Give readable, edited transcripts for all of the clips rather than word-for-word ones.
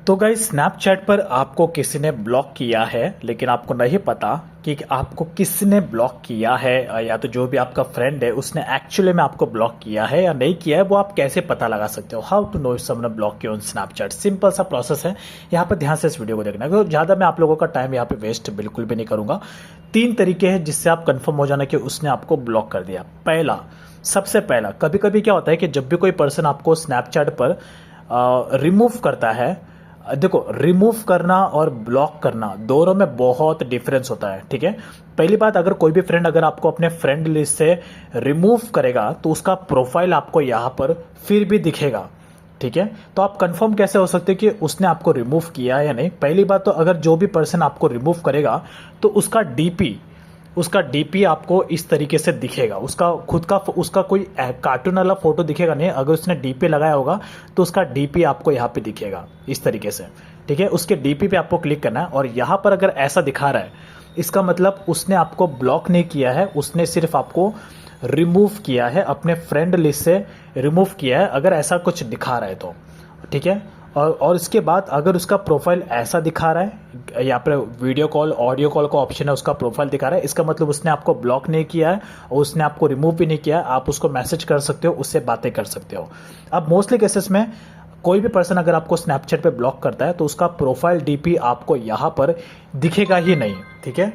तो guys Snapchat पर आपको किसी ने ब्लॉक किया है, लेकिन आपको नहीं पता कि आपको किसने ब्लॉक किया है, या तो जो भी आपका फ्रेंड है उसने एक्चुअली में आपको ब्लॉक किया है या नहीं किया है। वो आप कैसे पता लगा सकते हो? How to know if someone block you on Snapchat. Simple सा प्रोसेस है, यहाँ पर ध्यान से इस वीडियो को देखना है। ज़्यादा मैं आप लोगों का टाइम यहाँ पे वेस्ट बिल्कुल भी नहीं करूँगा। 3 तरीके हैं जिससे आप कन्फर्म हो जाना कि उसने आपको ब्लॉक कर दिया। पहला, सबसे पहला, कभी कभी क्या होता है कि जब भी कोई पर्सन आपको स्नैपचैट पर रिमूव करता है, देखो रिमूव करना और ब्लॉक करना दोनों में बहुत डिफरेंस होता है, ठीक है। पहली बात, अगर कोई भी फ्रेंड अगर आपको अपने फ्रेंड लिस्ट से रिमूव करेगा तो उसका प्रोफाइल आपको यहाँ पर फिर भी दिखेगा, ठीक है। तो आप कंफर्म कैसे हो सकते कि उसने आपको रिमूव किया है या नहीं? पहली बात तो अगर जो भी पर्सन आपको रिमूव करेगा तो उसका डीपी आपको इस तरीके से दिखेगा। उसका खुद का उसका कोई कार्टून वाला फोटो दिखेगा नहीं। अगर उसने डीपी लगाया होगा तो उसका डीपी आपको यहाँ पे दिखेगा इस तरीके से, ठीक है। उसके डीपी पे आपको क्लिक करना है और यहाँ पर अगर ऐसा दिखा रहा है, इसका मतलब उसने आपको ब्लॉक नहीं किया है, उसने सिर्फ आपको रिमूव किया है, अपने फ्रेंड लिस्ट से रिमूव किया है, अगर ऐसा कुछ दिखा रहा है तो, ठीक है। और इसके बाद अगर उसका प्रोफाइल ऐसा दिखा रहा है, या पर वीडियो कॉल ऑडियो कॉल का ऑप्शन है, उसका प्रोफाइल दिखा रहा है, इसका मतलब उसने आपको ब्लॉक नहीं किया है और उसने आपको रिमूव भी नहीं किया है। आप उसको मैसेज कर सकते हो, उससे बातें कर सकते हो। अब मोस्टली केसेस में कोई भी पर्सन अगर आपको स्नैपचैट पे ब्लॉक करता है तो उसका प्रोफाइल डीपी आपको यहाँ पर दिखेगा ही नहीं, ठीक है।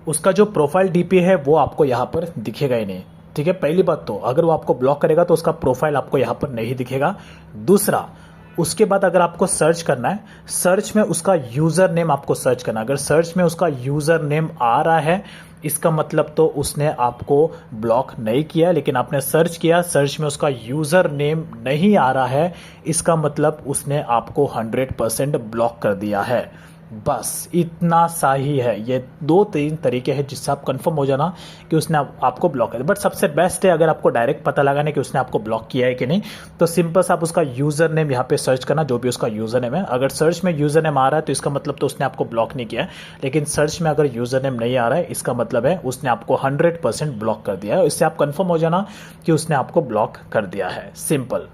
उसका जो प्रोफाइल डीपी है वो आपको यहाँ पर दिखेगा ही नहीं, ठीक है। पहली बात तो अगर वो आपको ब्लॉक करेगा तो उसका प्रोफाइल आपको यहाँ पर नहीं दिखेगा। दूसरा, उसके बाद अगर आपको सर्च करना है, सर्च में उसका यूज़र नेम आपको सर्च करना है। अगर सर्च में उसका यूज़र नेम आ रहा है, इसका मतलब तो उसने आपको ब्लॉक नहीं किया, लेकिन आपने सर्च किया, सर्च में उसका यूज़र नेम नहीं आ रहा है, इसका मतलब उसने आपको 100% ब्लॉक कर दिया है। बस इतना सा ही है। ये 2-3 तरीके हैं जिससे आप कंफर्म हो जाना कि उसने आपको ब्लॉक कर दिया। बट सबसे बेस्ट है अगर आपको डायरेक्ट पता लगाना कि उसने आपको ब्लॉक किया है कि नहीं, तो सिंपल सा आप उसका यूज़र नेम यहाँ पे सर्च करना, जो भी उसका यूज़र नेम है। अगर सर्च में यूज़र नेम आ रहा है तो इसका मतलब तो उसने आपको ब्लॉक नहीं किया है, लेकिन सर्च में अगर यूज़र नेम नहीं आ रहा है, इसका मतलब है उसने आपको 100% ब्लॉक कर दिया है। इससे आप कन्फर्म हो जाना कि उसने आपको ब्लॉक कर दिया है। सिंपल।